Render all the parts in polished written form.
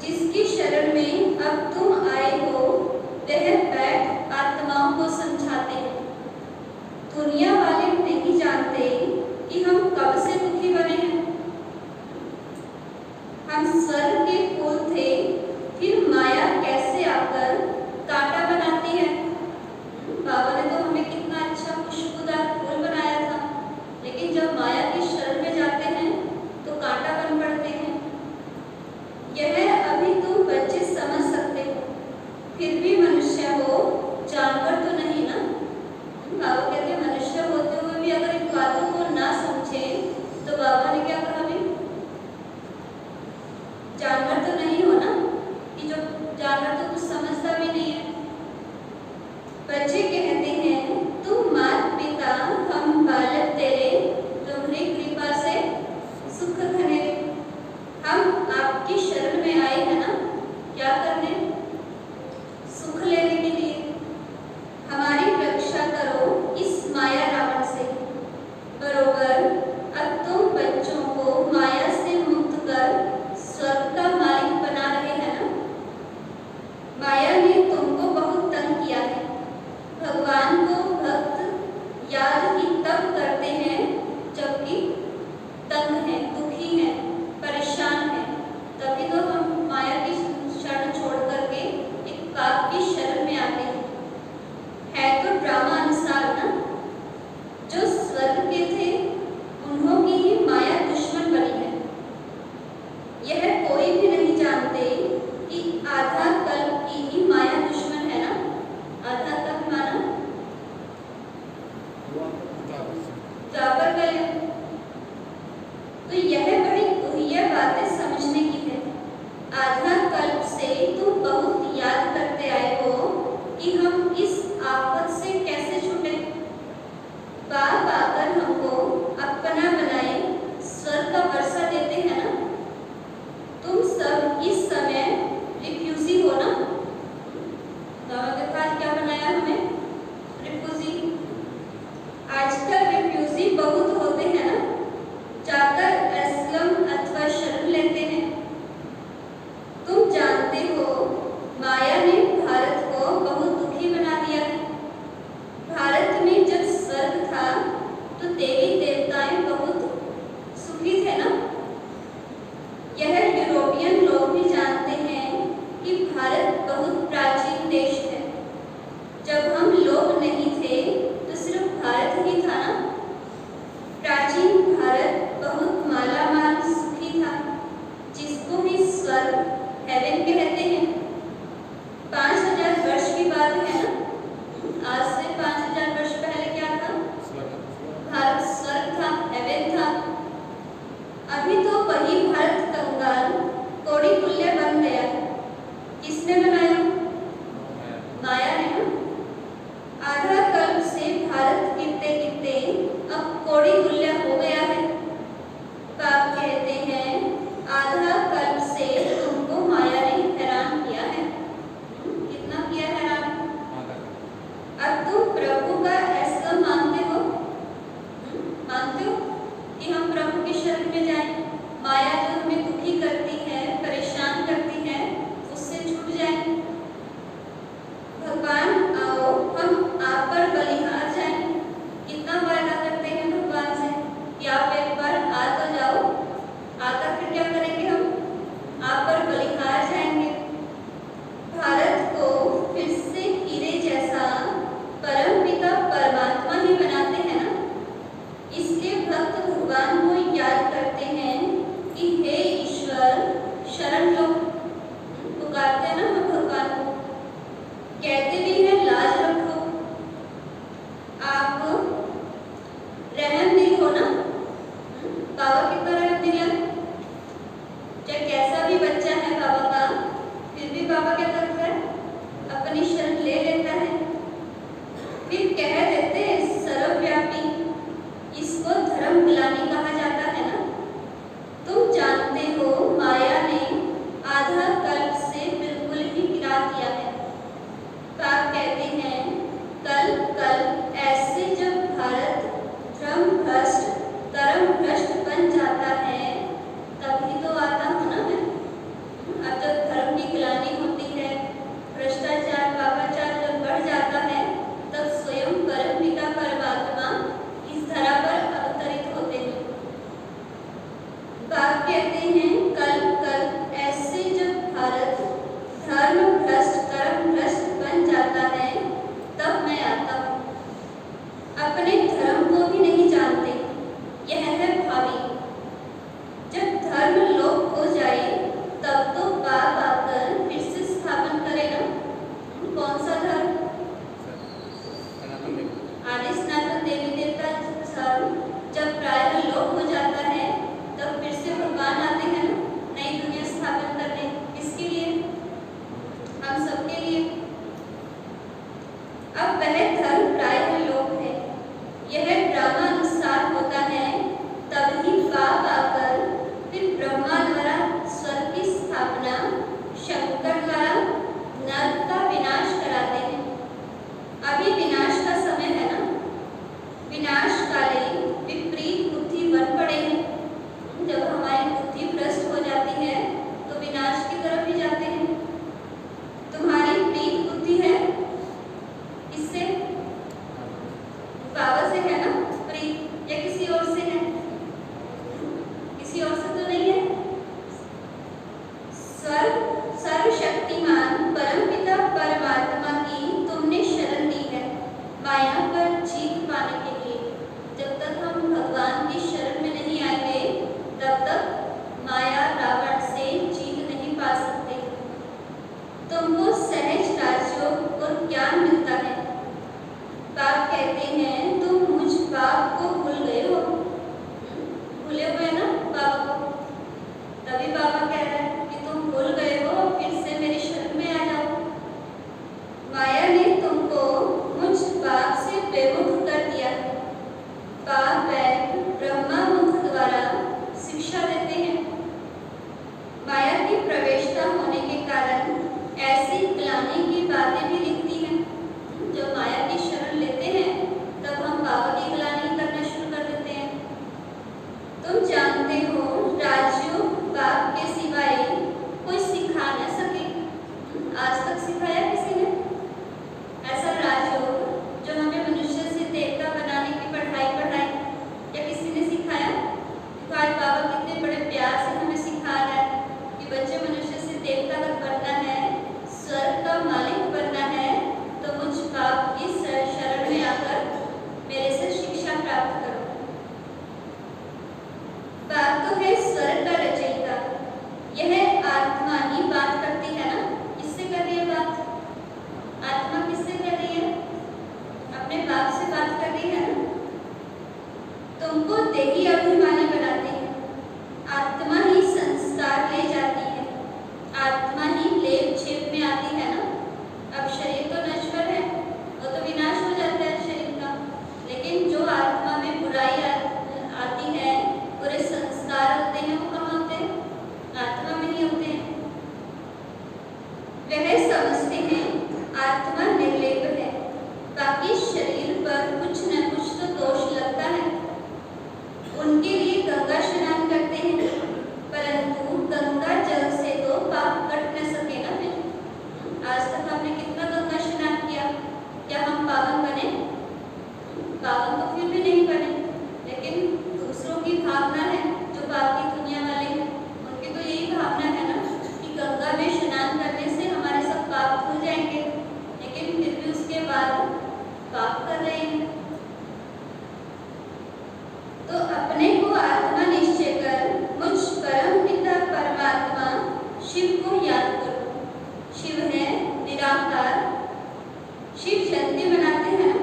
जिसकी शरण में अब तुम आए हो, वह बैठ आत्माओं को समझाते हैं। दुनिया वाले नहीं जानते कि हम कब से दुखी बने हैं। हम स्वर्ग के फूल थे, फिर माया कैसे आकर कांटा बनाती है। बाबा ने तो हमें कितना अच्छा खुशबूदार फूल बनाया था, लेकिन जब माया की शरण में जाते हैं तो कांटा बन पड़ते हैं। यह अभी तुम बच्चे समझ सकते हो, फिर भी मनुष्य हो, जानवर तो नहीं ना। बाबा कहते हैं मनुष्य होते हुए भी अगर इन बातों को ना समझे तो बाबा ने क्या कहा भी, जानवर तो नहीं हो ना, कि जो जानवर तो कुछ समझता भी नहीं है। बच्चे कहते हैं तुम मात पिता हम बालक तेरे, तुम्हारी कृपा से सुख घने। हम आपकी शरण में आए हैं ना, क्या करने, सुख लेने के लिए। हमारी रक्षा करो इस माया रावण से। बरोबर अब तुम बच्चों को माया से मुक्त कर स्वर्ग का मालिक बना रहे हैं ना। माया ने तुमको बहुत तंग किया है। भगवान को भक्त याद ही तब करते हैं जबकि तंग हैं, दुखी हैं, परेशान हैं। तभी तो हम माया की शरण छोड़ करके एक पाप की शरण में आते हैं। है तो ड्रामा अनुसार ना। जो स्वर्ग के थे उन्हों की ही माया दुश्मन बनी है। यह कोई भी नहीं जानते कि आधा कल्प की ही माया दुश्मन है ना। आधा कल्प माना द्वापर कलयुग। तो यह बड़ी गुह्य बातें समझने की है। आधा कल्प से तुम बहुत याद करते आए हो कि हम इस आफत से कैसे छूटे। बाप आकर हमको अपना बनाए स्वर्ग का वर्षा देते हैं ना। तुम सब इस समय रिफ्यूजी हो ना। बाबा के पास क्या बनाया हमें, रिफ्यूजी। आजकल रिफ्यूजी बहुत होते हैं ना, जाकर असलम अथवा शरण लेते हैं। तुम जानते हो माया ने भारत वह समझते हैं आत्मा निर्लेप है, बाकी शरीर पर कुछ न कुछ तो दोष लगता है। उनके लिए गंगा स्नान करते हैं, परंतु गंगा जल से तो पाप कट न सके ना। फिर आज तक हमने कितना गंगा स्नान किया, क्या हम पावन बने? पावन तो फिर भी नहीं बने। लेकिन दूसरों की भावना है, जो बाकी दुनिया वाले हैं, उनकी तो यही भावना है ना कि गंगा में स्नान करने से हमारे सब पाप धुल जाएंगे, लेकिन फिर भी उसके बाद पाप कर रहे हैं। तो अपने को आत्मा निश्चय कर मुझ परम पिता परमात्मा शिव को याद करो। शिव है निराकार। शिव जयंती मनाते हैं,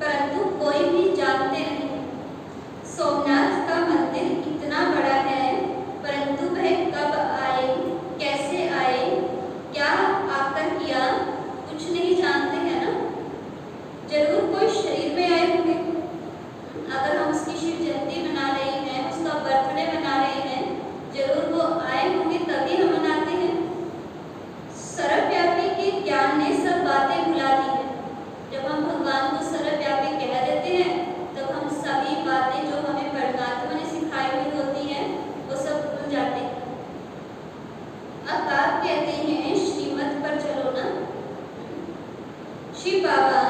परंतु कोई भी जानते नहीं। सोमनाथ का मंदिर इतना बड़ा है, परंतु वह कब आए, कैसे आए, क्या आकर किया, कुछ नहीं जानते हैं ना। जरूर कोई शरीर में आए होंगे। अगर हम उसकी शिव जयंती मना रहे हैं, उसका बर्थडे मना रहे हैं, जरूर वो आए होंगे, तभी हम मनाते हैं। सर्वव्यापी के ज्ञान ने सब बातें भुला दी है। जब हम भगवान को सर्वव्यापी कह देते हैं, तब हम सभी बातें जो हमें परमात्मा ने सिखाई हुई होती हैं, वो सब भूल जाते हैं। अब आप कहते हैं श्रीमत पर चलो ना। शिव बाबा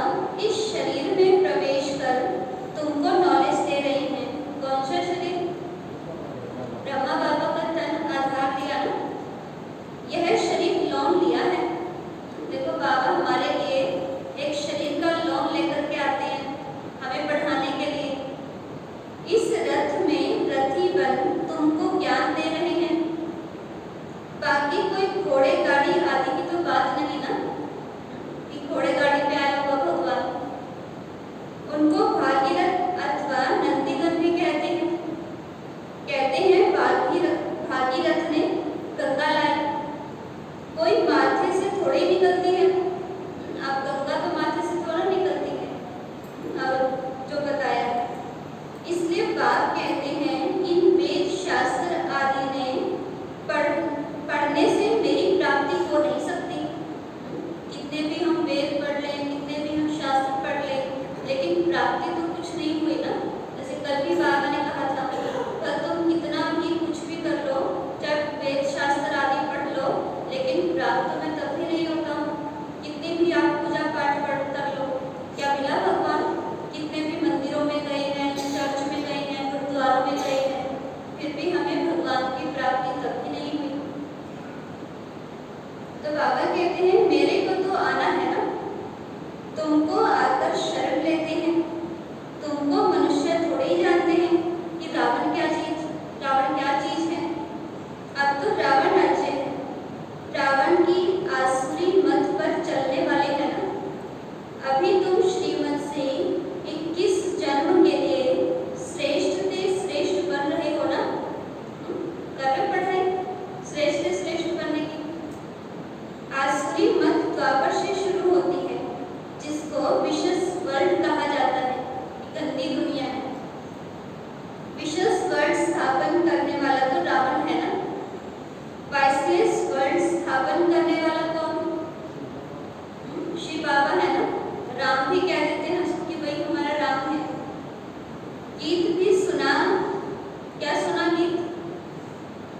इस शरीर में प्रवेश कर तुमको नॉलेज दे रही हैं। कौन सा शरीर? ब्रह्मा बाबा का तन आधार दिया ना। यह शरीर लोन लिया है। देखो बाबा हमारे लिए एक शरीर का लोन लेकर के आते हैं, हमें पढ़ाने के लिए। इस रथ में रथी बन तुमको ज्ञान दे रहे हैं। बाकी कोई घोड़े गाड़ी आदि की तो बात नहीं ना कि घोड़े गाड़ी पे आया होगा भगवान। उनको भागीरथ अथवा नंदीगण भी कहते हैं। कहते हैं भागीरथ ने गंगा लाई। कोई माथे से थोड़ी निकलती है। अब गंगा तो माथे से थोड़ा निकलती है। अब जो बताया, इसलिए बाप कहते हैं इन वेद शास्त्र आदि ने पढ़ने से मेरी प्राप्ति हो नहीं सकती। कितने भी हम वेद पढ़ लें, कितने भी हम शास्त्र पढ़ लें, लेकिन प्राप्ति तो कुछ नहीं हुई ना। जैसे कल भी बाबा ने कहा था, कल तुम कितना भी कुछ भी कर लो, चाहे वेद शास्त्र आदि पढ़ लो, लेकिन प्राप्त तो मैं तब भी नहीं होता हूँ। कितनी भी आप पूजा पाठ कर लो, क्या मिला भगवान? कितने भी मंदिरों में गए हैं, चर्च में गए हैं, गुरुद्वारों में गए हैं, फिर भी हमें भगवान की प्राप्ति तब भी नहीं हुई। तो बाबा कहते हैं मेरे को तो आना है ना। तुमको आकर शरण लेते हैं। तुमको मनुष्य थोड़े ही जानते हैं कि रावण क्या चीज है। अब तो रावण राज्य है। रावण की आसुरी मत पर चलने वाले हैं ना। अभी तुम श्रीमत से 21 जन्म के लिए श्रेष्ठ से श्रेष्ठ बन रहे हो ना। कर रहे पढ़ाई श्रेष्ठ से श्रेष्ठ बनने की। आसुरी मत द्वापर से शुरू होती है, जिसको विशेष वर्ल्ड कहा जाता है। गंदी दुनिया है। विशेष वर्ल्ड स्थापन करने वाला तो रावण है ना। वाइसलेस वर्ल्ड स्थापन करने वाला कौन? शिव बाबा है ना। राम भी कह देते हैं उसको कि भाई हमारा राम है। गीत भी सुना। क्या सुना गीत?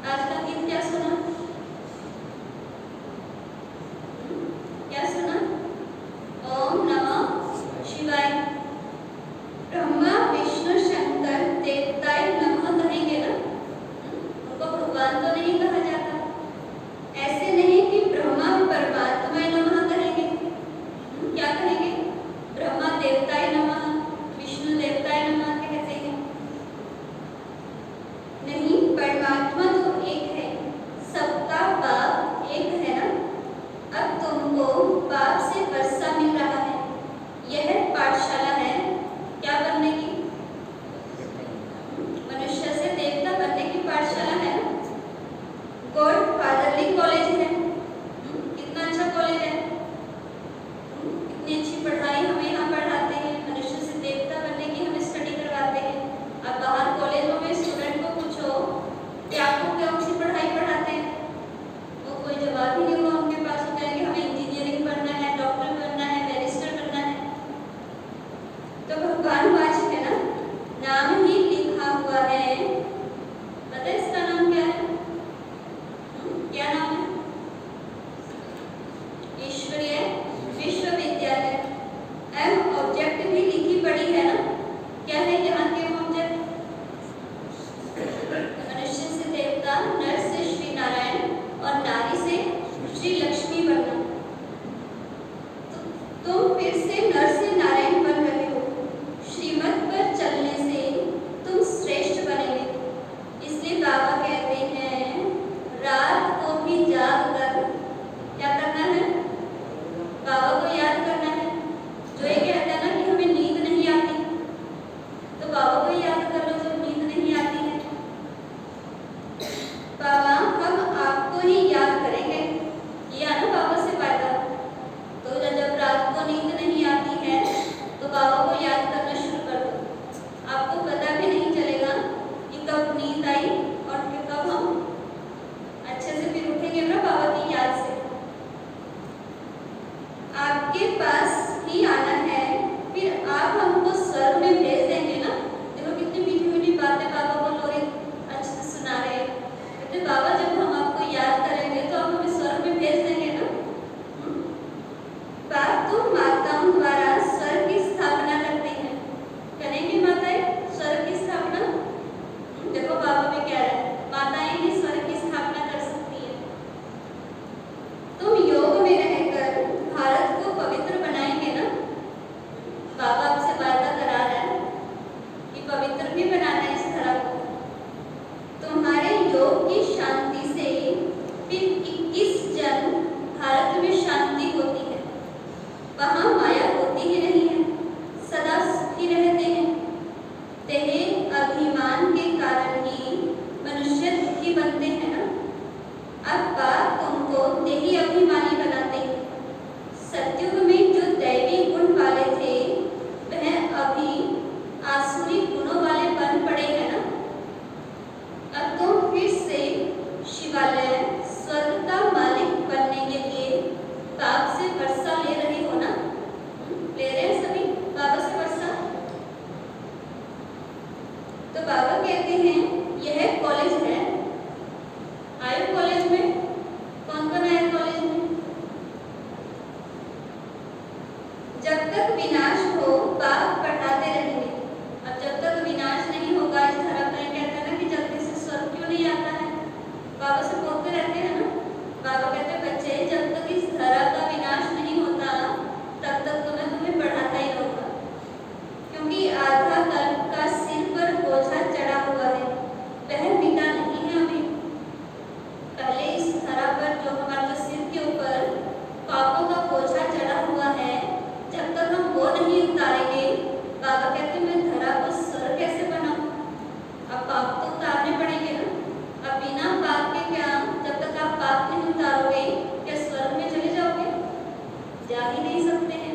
आज का गीत क्या सुना? आपके पास ही आना है, फिर आप हमको स्वर्ग में भेज देंगे ना। देखो कितनी मीठी मीठी बातें बाबा को लोरी अच्छे से सुना रहे हैं। कहते बाबा जब हम आपको याद करेंगे तो आप हमें स्वर्ग में भेज देंगे ना। बाप तो माताओं द्वारा स्वर्ग की स्थापना करती है, करेंगी माताएं स्वर्ग की स्थापना। देखो बाबा भी कह रहे हैं माताएं ही स्वर्ग की स्थापना कर सकती है। तुम योग में रहकर भारत को पवित्र बनाएंगे ना। बाबा आपसे वादा करा रहा है कि पवित्र भी बनाना है इस धरा को। तुम्हारे योग की शांति से फिर 21 जन्म भारत में शांति होती है, वहां माया होती ही नहीं है, सदा सुखी रहते हैं। देह अभिमान के कारण ही मनुष्य दुखी बनते हैं ना। अब बाप तुमको देही अभिमानी बनाते हैं। सत्युग में जो दैवी गुण वाले थे वह अभी आसुरी गुणों वाले बन पड़े हैं ना। अब तुम फिर से शिवालय स्वर्ग का मालिक बनने के लिए बाप से वर्षा ले रहे हो ना। ले रहे हैं सभी बाबा से वर्षा। तो बाबा कहते हैं यह कॉलेज है। आए कॉलेज में? कौन कौन आए कॉलेज में? जब तक विनाश हो बाप पढ़ाते रहेंगे। अब जब तक विनाश नहीं होगा इस धरा पर, कहते हैं ना कि जल्दी से स्वर्ग क्यों नहीं आता है। बाबा से बोलते रहते हैं ना। बाबा कहते हैं बच्चे जब तक इस धरा का विनाश नहीं होता तब तक तो मैं तुम्हें पढ़ाता ही रहूंगा, क्योंकि आधा कल्प का सिर पर बोझा चढ़ा हुआ है, वह मिटा नहीं है अभी। पहले इस धरा पर जो हमारे सिर के ऊपर पापों का बोझा चढ़ा हुआ है, जब तक हम वो नहीं उतारेंगे, बाबा कहते मैं धरा को स्वर्ग कैसे बनाऊं। अब पाप तो उतारने पड़ेंगे ना। अब बिना पाप के क्या, जब तक आप पाप नहीं उतारोगे क्या स्वर्ग में चले जाओगे? जा ही नहीं सकते हैं।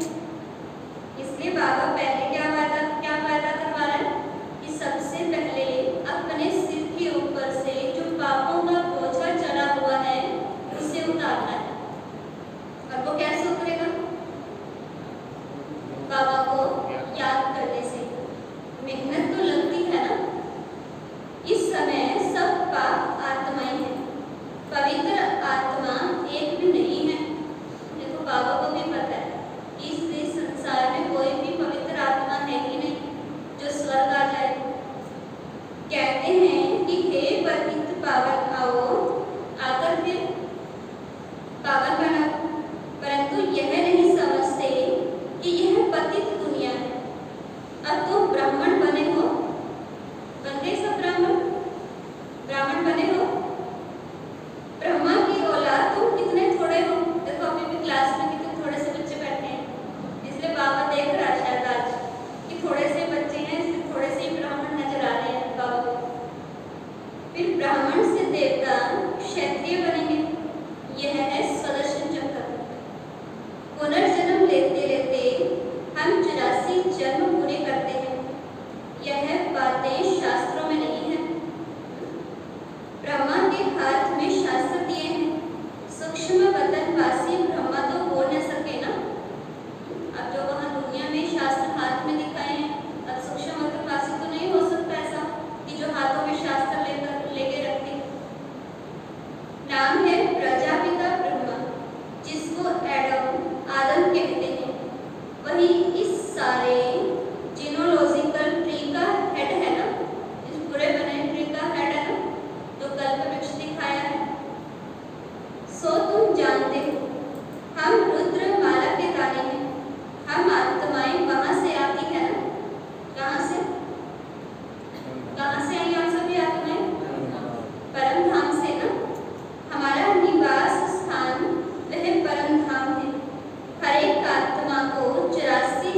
इसलिए बाबा पहले क्या वादा करवा रहा है कि सबसे पहले अपने सिर के ऊपर से जो पापों का बोझा चढ़ा हुआ है उसे उतारना है। और वो कैसे उतरेगा? बाबा को याद करने से। मेहनत तो लगती है ना। इस समय सब पाप आत्माएं हैं, पवित्र आत्मा एक भी नहीं है। देखो बाबा को भी पता है इस संसार में कोई भी पवित्र आत्मा है ही नहीं जो स्वर्ग आ जाए। कहते हैं कि हे पतित पावन आओ, आकर फिर पावन बनाओ, परंतु यह नहीं समझते कि यह पतित दुनिया है। अब तुम ब्राह्मण बने हो, बन गए सब ब्राह्मण बने हो। ब्रह्मा की औलाद तुम कितने थोड़े हो। देखो अभी भी क्लास में कितने थोड़े से बच्चे बैठे हैं, इसलिए बाबा देख रहा है शायद आज कि थोड़े से बच्चे हैं, इसलिए थोड़े से ही ब्राह्मण नजर आ रहे हैं बाबा को। फिर ब्राह्मण से देवता क्षत्रिय बनेंगे। यह है स्वदर्शन चक्र। पुनर्जन्म लेते लेते हम 84 जन्म पूरे करते हैं। यह बातें शास्त्रों में नहीं है। ब्रह्मा के हाथ में शास्त्र दिए हैं। सूक्ष्म वतनवासी ब्रह्मा तो हो न सके ना। अब जो वहाँ दुनिया में शास्त्र हाथ में दिखाए हैं, अब सूक्ष्म वतनवासी तो नहीं हो सकता ऐसा कि जो हाथों में शास्त्र लेके रखते। नाम है प्रजापिता ब्रह्मा, जिसको आदम कहते हैं। वही इस सारे जीनोलॉजिकल ट्री का हेड है ना। इस पूरे बने ट्री का हेड है ना, जो कल्प वृक्ष दिखाया है। सो तुम जानते हो हम रुद्र माला के दाने हैं। हम आत्माएं वहां से आती है ना। कहाँ से आई आप सभी आत्माएं? परम धाम से ना। हमारा निवास स्थान वह परम धाम है। हर एक आत्मा को 84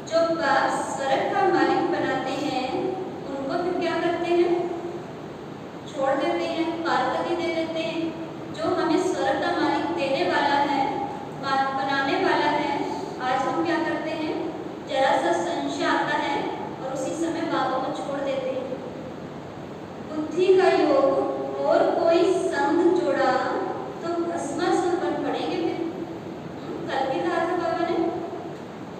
जो बाप स्वर्ग का मालिक बनाते हैं उनको फिर क्या करते हैं? छोड़ देते हैं, पारगति दे देते हैं। जो हमें स्वर्ग का मालिक देने वाला है, बनाने वाला है, आज हम क्या करते हैं? जरा सा संशय आता है और उसी समय बाबा को छोड़ देते हैं। बुद्धि का योग और कोई संग जोड़ा तो भस्मासुर बन पड़ेंगे फिर। कल भी कहा था बाबा ने,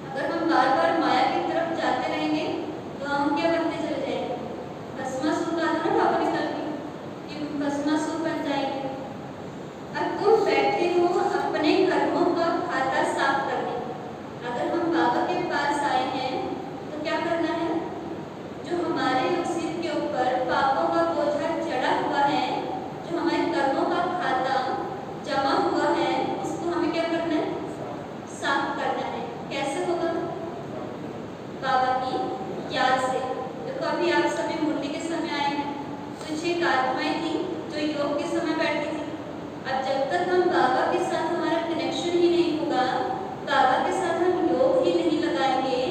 अगर हम बार बार माया की तरफ जाते रहेंगे तो हम क्या बनते चले जाएंगे? भस्मासुर कहा था ना बाबा ने कल भी, कि भस्मासुर बन जाएंगे। अब तुम बैठे हो अपने कर्मों का खाता साफ करने। अगर हम बाबा के पास आए हैं तो क्या करना है? जो हमारे सिर के ऊपर पापों का बोझा चढ़ा हुआ है, जो हमारे कर्मों का खाता जमा हुआ है, उसको हमें क्या करना है? साफ करना है। कैसे होगा? बाबा की याद से। देखो अभी आप सभी मुरली के समय आए हैं, कुछ एक आत्माएं थी जो योग के समय बैठी थी। अब जब तक हम बाबा के साथ हमारा कनेक्शन ही नहीं होगा, बाबा के साथ हम योग ही नहीं लगाएंगे,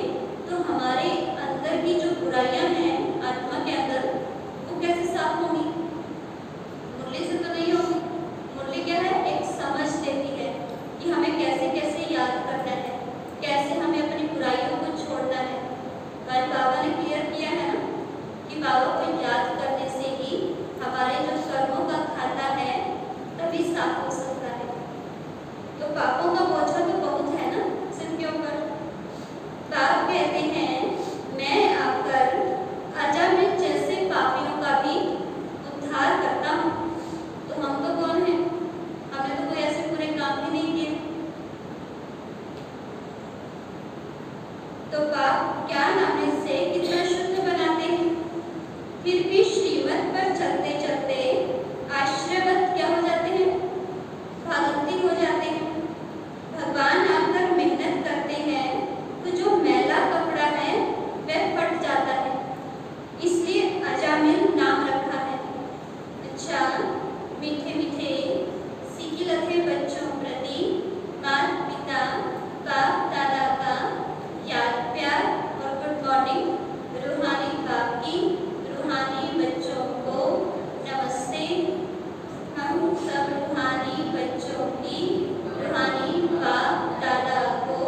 तो हमारे अंदर की जो बुराइयां हैं आत्मा के अंदर, वो कैसे साफ होंगी? मुरली से तो नहीं होगी। मुरली क्या है? एक समझ देती है कि हमें कैसे कैसे याद करना है, कैसे हमें अपनी बुराइयों को छोड़ना है। कल बाबा ने क्लियर किया है ना कि बाबा को याद करने से ही हमारे जो कर्मों का खाता है तभी साफ हो सकता है। तो पापों का बोझा तो बहुत है ना सिर के ऊपर। बाप कहते हैं मैं आकर अजामिल जैसे पापियों का भी उद्धार करता हूँ। तो हम तो कौन हैं? हमने तो कोई ऐसे बुरे काम भी नहीं किए। तो पाप ज्ञान आने से कितना शुद्ध बनाते हैं, फिर भी श्रीमत पर चलते चलते आश्रयवत क्या हो जाते हैं? भागवती हो जाते हैं। भगवान आकर मेहनत करते हैं तो जो मैला कपड़ा है वह फट जाता है, इसलिए अजामिल नाम रखा है। अच्छा, मीठे मीठे सीखी-लथे बच्चों प्रति माता पिता बाप दादा का याद प्यार और गुड मॉर्निंग। रूहानी बाप की रूहानी बच्चों को नमस्ते। हम सब रूहानी बच्चों की रूहानी बाप दादा को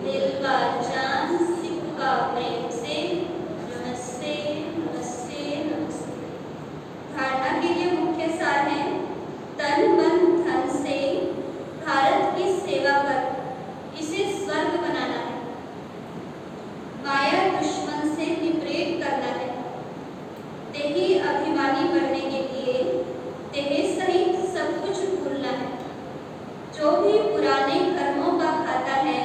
दिल का जान सिख का प्रेम से नमस्ते नमस्ते नमस्ते। धारणा के लिए मुख्य सार है तन मन धन से भारत की सेवा कर इसे स्वर्ग बनाना है। माया दुश्मन से निपरेट करना है। देही अभिमानी बनने के लिए देह सहित सब कुछ भूलना है। जो भी पुराने कर्मों का खाता है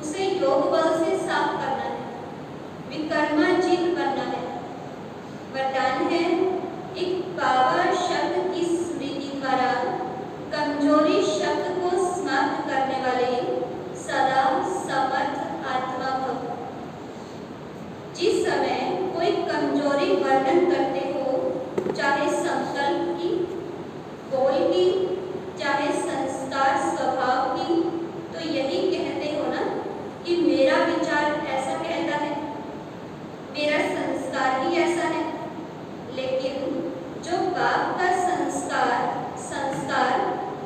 उसे योग बल से साफ करना है। विकर्माजीत बनना है। वरदान है एक बाबा शब्द की स्मृति द्वारा कमजोरी शब्द को समाप्त करने वाले सदा समर्थ आत्मा भव। जिस समय कोई कमजोरी वर्णन करते हो, चाहे संकल्प की, बोल की, चाहे संस्कार स्वभाव की, तो यही कहते हो ना कि मेरा विचार ऐसा कहता है, मेरा संस्कार ही ऐसा है। लेकिन जो बाप का संस्कार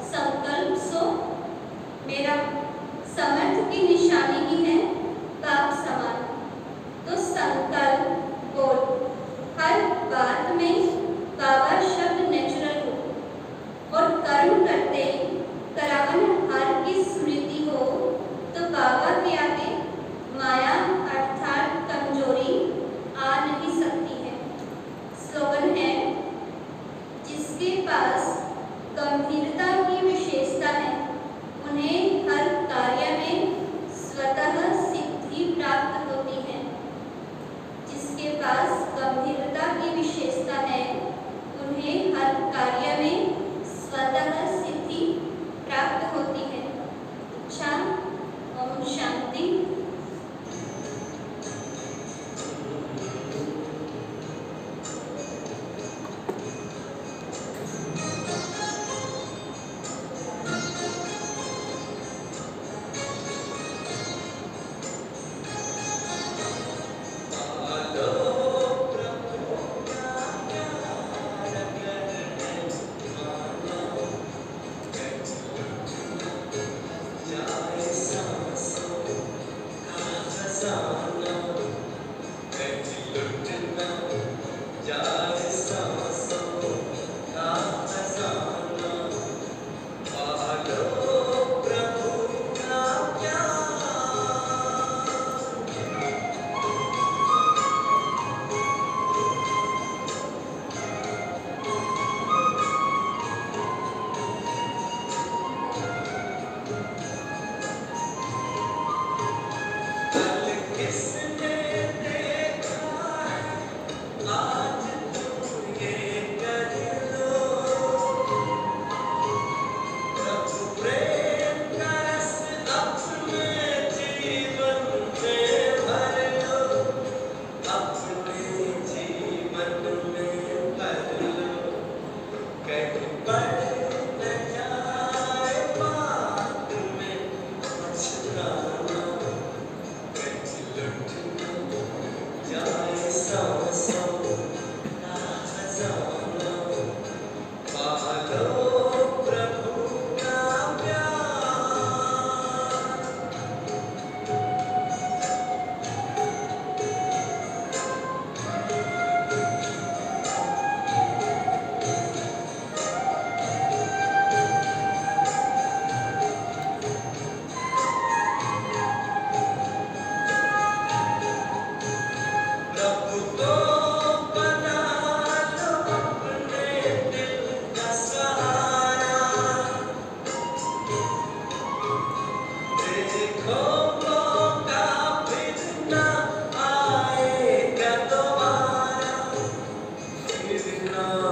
संकल्प सो मेरा समर्थ की निशानी ही है बाप समान। तो संकल्प बोल हर बात में बाबा शब्द नेचुरल हो और कर्म करते करावन हार की स्मृति हो, तो बाबा के आगे माया अर्थात कमजोरी आ नहीं सकती है। स्लोगन है जिसके पास गंभीरता की विशेषता है उन्हें हर कार्य में स्वतः सिद्धि प्राप्त होती है। जिसके पास गंभीरता की विशेषता है उन्हें हर कार्य में स्वतः सिद्धि प्राप्त होती है। अच्छा, ओम शांति। जाए सांसों का खजाना पालो प्रभु का प्यार कल किसने देखा है आज तुम ये कर लो प्रभु प्रेम का रस अपने जीवन में भर लो अपने जीवन में भर लो कहीं पड़ न जाए बात में पछताना कहीं लुट न जाए सांसों का खजाना पालो प्रभु का प्यार प्रभु को बना लो अपने दिल का सहारा देखो मौका फिर न आएगा दोबारा फिर न